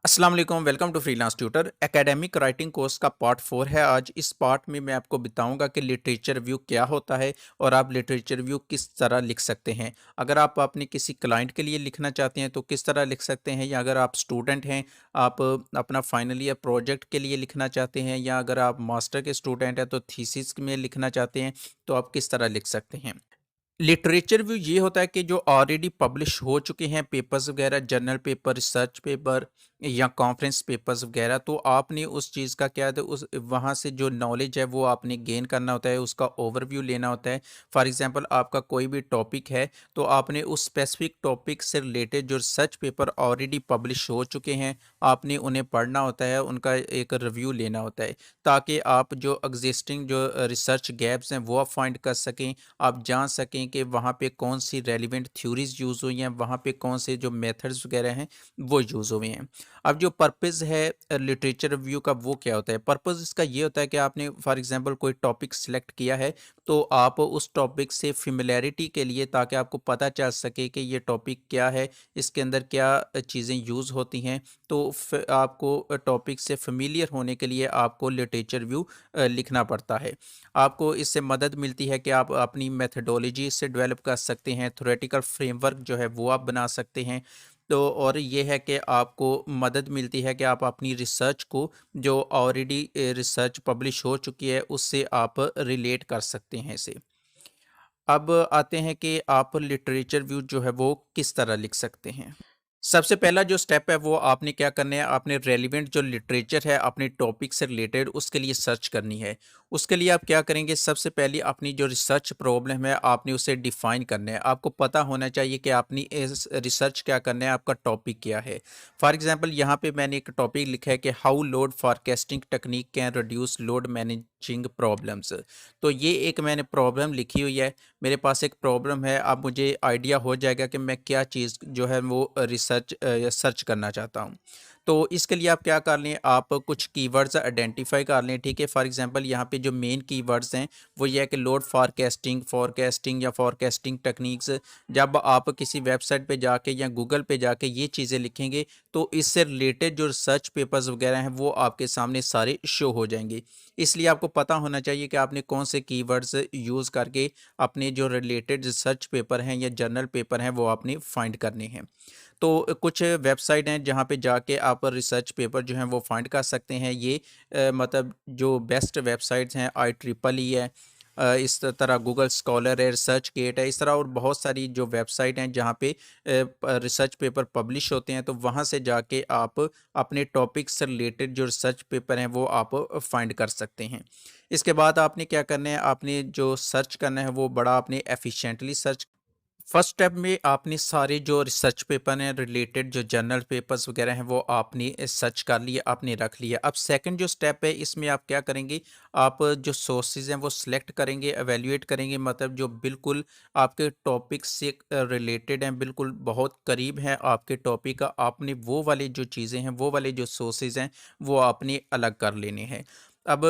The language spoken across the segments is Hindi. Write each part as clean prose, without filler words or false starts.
अस्सलाम वालेकुम, welcome to freelance tutor. Academic writing course का पार्ट 4 है। आज इस पार्ट में मैं आपको बताऊंगा कि लिटरेचर रिव्यू क्या होता है और आप लिटरेचर रिव्यू किस तरह लिख सकते हैं। अगर आप अपने किसी क्लाइंट के लिए लिखना चाहते हैं तो किस तरह लिख सकते हैं, या अगर आप स्टूडेंट हैं, आप अपना फाइनल ईयर प्रोजेक्ट के लिए लिखना चाहते हैं, या अगर आप मास्टर के स्टूडेंट हैं तो थीसिस में लिखना चाहते हैं, तो आप किस तरह लिख सकते हैं। लिटरेचर व्यू ये होता है कि जो ऑलरेडी पब्लिश हो चुके हैं पेपर्स वगैरह, जर्नल पेपर, रिसर्च पेपर या कॉन्फ्रेंस पेपर्स वगैरह, तो आपने उस चीज़ का क्या है, उस वहाँ से जो नॉलेज है वो आपने गेन करना होता है, उसका ओवरव्यू लेना होता है। फॉर एग्जांपल आपका कोई भी टॉपिक है तो आपने उस स्पेसिफिक टॉपिक से रिलेटेड जो रिसर्च पेपर ऑलरेडी पब्लिश हो चुके हैं, आपने उन्हें पढ़ना होता है, उनका एक रिव्यू लेना होता है, ताकि आप जो एग्जिस्टिंग जो रिसर्च गैप्स हैं वो आप फाइंड कर सकें। आप जान सकें कि वहाँ पे कौन सी रेलिवेंट थ्योरीज यूज़ हुई हैं, वहाँ पे कौन से जो मेथड्स वगैरह हैं वो यूज़ हुए हैं। अब जो पर्पज़ है लिटरेचर रिव्यू का वो क्या होता है? पर्पज़ इसका ये होता है कि आपने फॉर एग्जांपल कोई टॉपिक सिलेक्ट किया है, तो आप उस टॉपिक से फ़ैमिलियरिटी के लिए, ताकि आपको पता चल सके कि ये टॉपिक क्या है, इसके अंदर क्या चीज़ें यूज़ होती हैं, तो आपको टॉपिक से फ़ैमिलियर होने के लिए आपको लिटरेचर रिव्यू लिखना पड़ता है। आपको इससे मदद मिलती है कि आप अपनी मेथडोलॉजी इससे डेवलप कर सकते हैं, थ्योरेटिकल फ्रेमवर्क जो है वो आप बना सकते हैं। तो और ये है कि आपको मदद मिलती है कि आप अपनी रिसर्च को, जो ऑलरेडी रिसर्च पब्लिश हो चुकी है, उससे आप रिलेट कर सकते हैं इसे। अब आते हैं कि आप लिटरेचर व्यू जो है वो किस तरह लिख सकते हैं। सबसे पहला जो स्टेप है वो आपने क्या करना है, आपने रेलिवेंट जो लिटरेचर है अपने टॉपिक से रिलेटेड उसके लिए सर्च करनी है। उसके लिए आप क्या करेंगे, सबसे पहले अपनी जो रिसर्च प्रॉब्लम है आपने उसे डिफाइन करना है। आपको पता होना चाहिए कि आपने इस रिसर्च क्या करना है, आपका टॉपिक क्या है। फॉर एग्जांपल यहाँ पे मैंने एक टॉपिक लिखा है कि how load forecasting technique can reduce load managing problems. तो ये एक मैंने प्रॉब्लम लिखी हुई है, मेरे पास एक प्रॉब्लम है। अब मुझे आइडिया हो जाएगा कि मैं क्या चीज़ जो है वो रिसर्च या सर्च करना चाहता हूँ। तो इसके लिए आप क्या कर लें, आप कुछ कीवर्ड्स आइडेंटिफाई कर लें, ठीक है। फॉर एग्जांपल यहाँ पे जो मेन कीवर्ड्स हैं वो ये है कि लोड फॉरकास्टिंग, फॉरकास्टिंग या फॉरकास्टिंग टेक्निक्स। जब आप किसी वेबसाइट पे जाके या गूगल पे जाके ये चीज़ें लिखेंगे, तो इससे रिलेटेड जो रिसर्च पेपर्स वगैरह हैं वो आपके सामने सारे शो हो जाएंगे। इसलिए आपको पता होना चाहिए कि आपने कौन से कीवर्ड्स यूज़ करके अपने जो रिलेटेड रिसर्च पेपर हैं या जर्नल पेपर हैं वो आपने फाइंड करने हैं। तो कुछ वेबसाइट हैं जहाँ पे जाके आप रिसर्च पेपर जो हैं वो फाइंड कर सकते हैं। ये मतलब जो बेस्ट वेबसाइट्स हैं, आई ट्रिपल ई है, इस तरह गूगल स्कॉलर है, रिसर्च गेट है, इस तरह और बहुत सारी जो वेबसाइट हैं जहाँ पे रिसर्च पेपर पब्लिश होते हैं। तो वहाँ से जाके आप अपने टॉपिक से रिलेटेड जो रिसर्च पेपर हैं वो आप फाइंड कर सकते हैं। इसके बाद आपने क्या करना है, आपने जो सर्च करना है वो बड़ा आपने एफिशिएंटली सर्च। फर्स्ट स्टेप में आपने सारे जो रिसर्च पेपर हैं, रिलेटेड जो जर्नल पेपर्स वगैरह हैं वो आपने सर्च कर लिए, आपने रख लिया। अब सेकंड जो स्टेप है इसमें आप क्या करेंगे, आप जो सोर्सेज हैं वो सिलेक्ट करेंगे, एवेल्युएट करेंगे, मतलब जो बिल्कुल आपके टॉपिक से रिलेटेड हैं, बिल्कुल बहुत करीब हैं आपके टॉपिक का। आपने वो वाले जो चीज़ें हैं, वो वाले जो सोर्सेज हैं वो आपने अलग कर लेने हैं। अब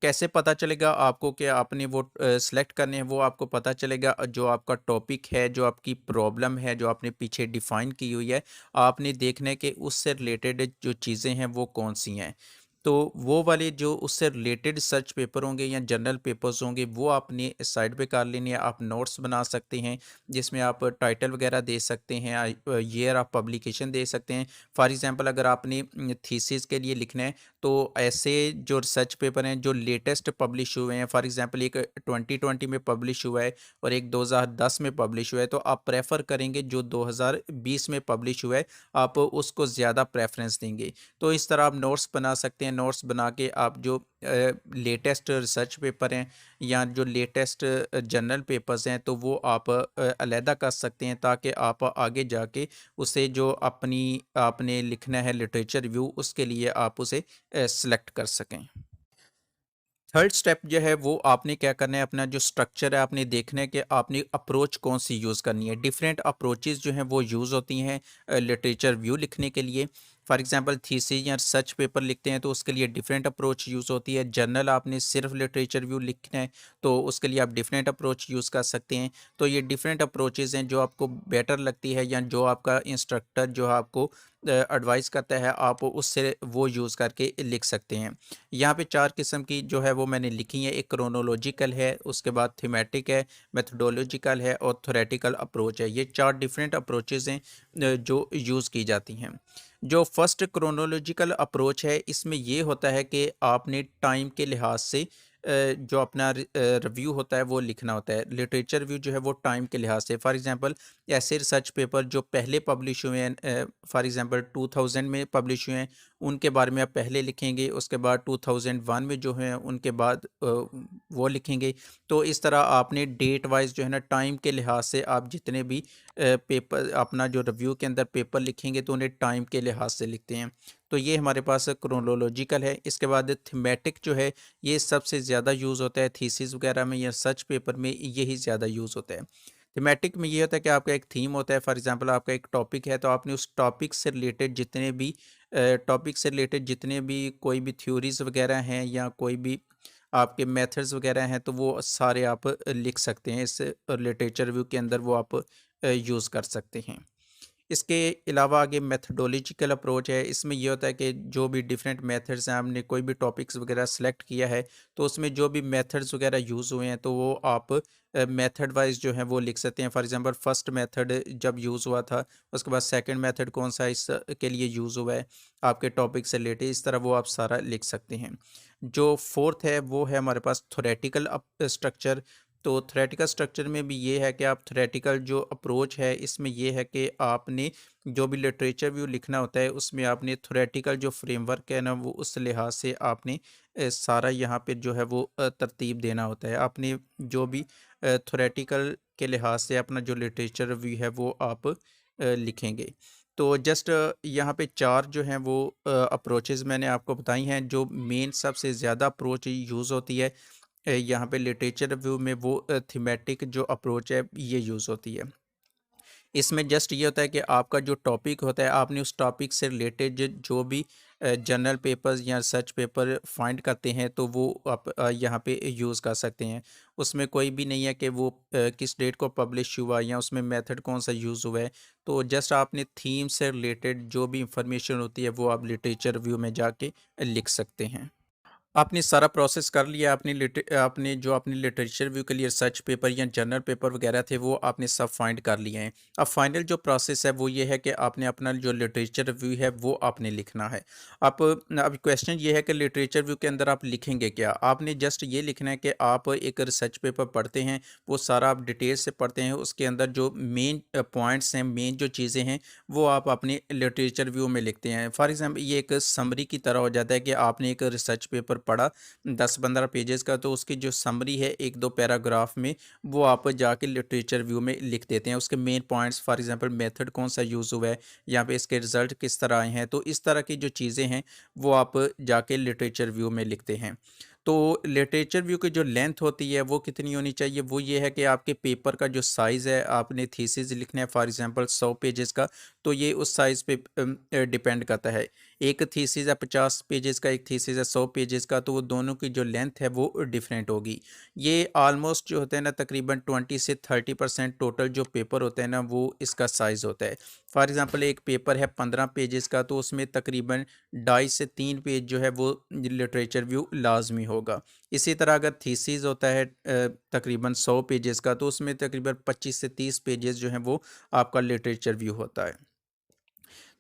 कैसे पता चलेगा आपको कि आपने वो सेलेक्ट करने हैं, वो आपको पता चलेगा जो आपका टॉपिक है, जो आपकी प्रॉब्लम है, जो आपने पीछे डिफाइन की हुई है, आपने देखना है कि उससे रिलेटेड जो चीज़ें हैं वो कौन सी हैं। तो वो वाले जो उससे रिलेटेड सर्च पेपर होंगे या जर्नल पेपर्स होंगे वो आपने साइड पे कर लेने हैं। आप नोट्स बना सकते हैं जिसमें आप टाइटल वगैरह दे सकते हैं, ईयर ऑफ पब्लिकेशन दे सकते हैं। फॉर एग्जांपल अगर आपने थीसिस के लिए लिखना है, तो ऐसे जो रिसर्च पेपर हैं जो लेटेस्ट पब्लिश हुए हैं, फॉर एग्जांपल एक 2020 में पब्लिश हुआ है और एक 2010 में पब्लिश हुआ है, तो आप प्रेफर करेंगे जो 2020 में पब्लिश हुआ है, आप उसको ज़्यादा प्रेफरेंस देंगे। तो इस तरह आप नोट्स बना सकते हैं। नोट्स बना के आप जो लेटेस्ट रिसर्च पेपर हैं या जो लेटेस्ट जर्नल पेपर्स हैं तो वो आप अलहदा कर सकते हैं, ताकि आप आगे जाके उसे जो अपनी आपने लिखना है लिटरेचर रिव्यू, उसके लिए आप उसे सेलेक्ट कर सकें। थर्ड स्टेप जो है वो आपने क्या करना है, अपना जो स्ट्रक्चर है आपने देखना है कि आपने अप्रोच कौन सी यूज़ करनी है। डिफरेंट अप्रोचेस जो हैं वो यूज़ होती हैं लिटरेचर व्यू लिखने के लिए। फॉर एग्जांपल थीसिस या रिसर्च पेपर लिखते हैं तो उसके लिए डिफरेंट अप्रोच यूज़ होती है। जर्नल आपने सिर्फ लिटरेचर व्यू लिखना है तो उसके लिए आप डिफरेंट अप्रोच यूज़ कर सकते हैं। तो ये डिफरेंट अप्रोचेज़ हैं जो आपको बेटर लगती है या जो आपका इंस्ट्रक्टर जो आपको एडवाइस करता है आप उससे वो यूज़ करके लिख सकते हैं। यहाँ पे 4 किस्म की जो है वो मैंने लिखी है। एक क्रोनोलॉजिकल है, उसके बाद थीमेटिक है, मेथोडोलॉजिकल है और थ्योरेटिकल अप्रोच है। ये 4 डिफरेंट अप्रोचेज़ हैं जो यूज़ की जाती हैं। जो फर्स्ट क्रोनोलॉजिकल अप्रोच है, इसमें ये होता है कि आपने टाइम के लिहाज से जो अपना रिव्यू होता है वो लिखना होता है। लिटरेचर रिव्यू जो है वो टाइम के लिहाज से, फॉर एग्जांपल ऐसे रिसर्च पेपर जो पहले पब्लिश हुए हैं, फॉर एग्जांपल 2000 में पब्लिश हुए हैं, उनके बारे में आप पहले लिखेंगे, उसके बाद 2001 में जो हैं उनके बाद वो लिखेंगे। तो इस तरह आपने डेट वाइज जो है ना, टाइम के लिहाज से आप जितने भी पेपर अपना जो रिव्यू के अंदर पेपर लिखेंगे तो उन्हें टाइम के लिहाज से लिखते हैं। तो ये हमारे पास क्रोनोलॉजिकल है। इसके बाद थीमेटिक जो है, ये सबसे ज़्यादा यूज़ होता है थीसिस वगैरह में या सर्च पेपर में, यही ज़्यादा यूज़ होता है। थीमेटिक में ये होता है कि आपका एक थीम होता है। फॉर एग्जांपल आपका एक टॉपिक है, तो आपने उस टॉपिक से रिलेटेड जितने भी कोई भी थ्योरीज वगैरह हैं या कोई भी आपके मेथड्स वगैरह हैं, तो वो सारे आप लिख सकते हैं। इस लिटरेचर रिव्यू के अंदर वो आप यूज़ कर सकते हैं। इसके अलावा आगे मेथडोलॉजिकल अप्रोच है। इसमें ये होता है कि जो भी डिफरेंट मेथड्स हैं, आपने कोई भी टॉपिक्स वगैरह सेलेक्ट किया है, तो उसमें जो भी मेथड्स वगैरह यूज़ हुए हैं तो वो आप मेथड वाइज जो है वो लिख सकते हैं। फॉर एग्जांपल फर्स्ट मेथड जब यूज़ हुआ था, उसके बाद सेकंड मेथड कौन सा इस के लिए यूज़ हुआ है आपके टॉपिक से रिलेटेड, इस तरह वो आप सारा लिख सकते हैं। जो फोर्थ है वो है हमारे पास थोरेटिकल स्ट्रक्चर। तो थ्योरेटिकल स्ट्रक्चर में भी ये है कि आप थ्योरेटिकल जो अप्रोच है, इसमें ये है कि आपने जो भी लिटरेचर व्यू लिखना होता है उसमें आपने थ्योरेटिकल जो फ्रेमवर्क है ना, वो उस लिहाज से आपने सारा यहाँ पे जो है वो तरतीब देना होता है। आपने जो भी थ्योरेटिकल के लिहाज से अपना जो लिटरेचर व्यू है वो आप लिखेंगे। तो जस्ट यहाँ पे 4 जो हैं वो अप्रोचेज़ मैंने आपको बताई हैं। जो मेन सबसे ज़्यादा अप्रोच यूज़ होती है यहाँ पे लिटरेचर रिव्यू में, वो थीमेटिक जो अप्रोच है ये यूज़ होती है। इसमें जस्ट ये होता है कि आपका जो टॉपिक होता है, आपने उस टॉपिक से रिलेटेड जो भी जर्नल पेपर्स या रिसर्च पेपर फाइंड करते हैं तो वो आप यहाँ पे यूज़ कर सकते हैं। उसमें कोई भी नहीं है कि वो किस डेट को पब्लिश हुआ या उसमें मेथड कौन सा यूज़ हुआ है। तो जस्ट आपने थीम से रिलेटेड जो भी इंफॉर्मेशन होती है वो आप लिटरेचर रिव्यू में जाके लिख सकते हैं। आपने सारा प्रोसेस कर लिया। आपने जो अपनी लिटरेचर रिव्यू के लिए रिसर्च पेपर या जर्नल पेपर वगैरह थे वो आपने सब फाइंड कर लिए हैं। अब फाइनल जो प्रोसेस है वो ये है कि आपने अपना जो लिटरेचर रिव्यू है वो आपने लिखना है। अब क्वेश्चन ये है कि लिटरेचर रिव्यू के अंदर आप लिखेंगे क्या। आपने जस्ट ये लिखना है कि आप एक रिसर्च पेपर पढ़ते हैं, वो सारा आप डिटेल से पढ़ते हैं, उसके अंदर जो मेन पॉइंट्स हैं, मेन जो चीज़ें हैं, वो आप अपने लिटरेचर रिव्यू में लिखते हैं। फॉर एग्जांपल ये एक समरी की तरह हो जाता है कि आपने एक रिसर्च पेपर पढ़ा 10-15 पेजेस का, तो उसकी जो समरी है 1-2 पैराग्राफ में, वो आप जाके लिटरेचर व्यू में लिख देते हैं। उसके main points, for example method कौन सा यूज़ हुआ है, यहाँ पे इसके रिजल्ट किस तरह आए हैं, तो इस तरह की जो चीज़ें हैं वो आप जाके लिटरेचर व्यू में लिखते हैं। तो लिटरेचर व्यू की जो लेंथ होती है वो कितनी होनी चाहिए, वो ये है कि आपके पेपर का जो साइज़ है, आपने थीसिस लिखना है फॉर एग्जांपल 100 पेजेस का, तो ये उस साइज़ पे डिपेंड करता है। एक थीसिस है 50 पेजेस का, एक थीसिस है 100 पेजेस का, तो वो दोनों की जो लेंथ है वो डिफरेंट होगी। ये ऑलमोस्ट जो होता है ना, तकरीबन 20 से 30% टोटल जो पेपर होता है ना वो इसका साइज़ होता है। फॉर एग्जांपल एक पेपर है 15 पेजेस का, तो उसमें तकरीबन 2.5 से 3 पेज जो है वो लिटरेचर व्यू लाजमी होगा। इसी तरह अगर थीसिस होता है तकरीबन 100 पेजेस का, तो उसमें तकरीबन 25 से 30 पेजेस जो हैं वो आपका लिटरेचर व्यू होता है।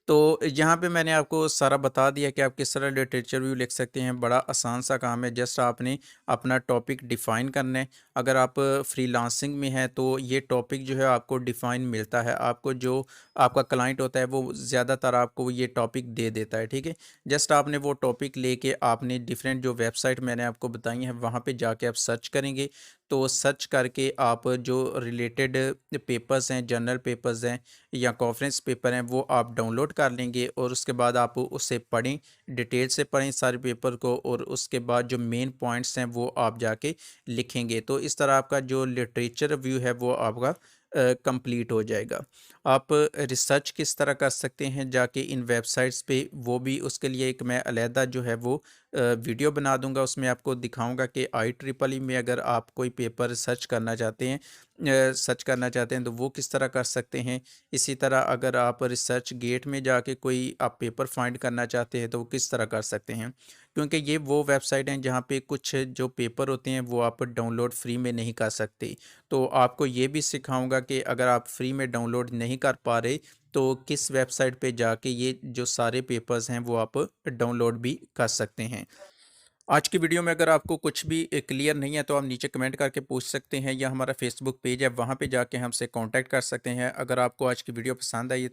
तो यहाँ पे मैंने आपको सारा बता दिया कि आप किस तरह लिटरेचर व्यू लिख सकते हैं। बड़ा आसान सा काम है, जस्ट आपने अपना टॉपिक डिफ़ाइन करना है। अगर आप फ्रीलांसिंग में हैं तो ये टॉपिक जो है आपको डिफ़ाइन मिलता है। आपको जो आपका क्लाइंट होता है वो ज़्यादातर आपको ये टॉपिक दे देता है, ठीक है। जस्ट आपने वो टॉपिक लेके आपने डिफरेंट जो वेबसाइट मैंने आपको बताई हैं वहाँ पे जाके आप सर्च करेंगे। तो सर्च करके आप जो रिलेटेड पेपर्स हैं, जर्नल पेपर्स हैं या कॉन्फ्रेंस पेपर हैं, वो आप डाउनलोड कर लेंगे और उसके बाद आप उसे पढ़ें, डिटेल से पढ़ें सारे पेपर को, और उसके बाद जो मेन पॉइंट्स हैं वो आप जाके लिखेंगे। तो इस तरह आपका जो लिटरेचर व्यू है वो आपका कंप्लीट हो जाएगा। आप रिसर्च किस तरह कर सकते हैं जाके इन वेबसाइट्स पे, वो भी उसके लिए एक मैं अलहदा जो है वो वीडियो बना दूंगा। उसमें आपको दिखाऊंगा कि IEEE में अगर आप कोई पेपर सर्च करना चाहते हैं तो वो किस तरह कर सकते हैं। इसी तरह अगर आप रिसर्च गेट में जाके कोई आप पेपर फाइंड करना चाहते हैं तो वो किस तरह कर सकते हैं, क्योंकि ये वो वेबसाइट हैं जहाँ पे कुछ जो पेपर होते हैं वो आप डाउनलोड फ्री में नहीं कर सकते। तो आपको ये भी सिखाऊंगा कि अगर आप फ्री में डाउनलोड नहीं कर पा रहे तो किस वेबसाइट पे जाके ये जो सारे पेपर्स हैं वो आप डाउनलोड भी कर सकते हैं। आज की वीडियो में अगर आपको कुछ भी क्लियर नहीं है तो आप नीचे कमेंट करके पूछ सकते हैं, या हमारा फेसबुक पेज है वहाँ पे जाके हमसे कांटेक्ट कर सकते हैं। अगर आपको आज की वीडियो पसंद आई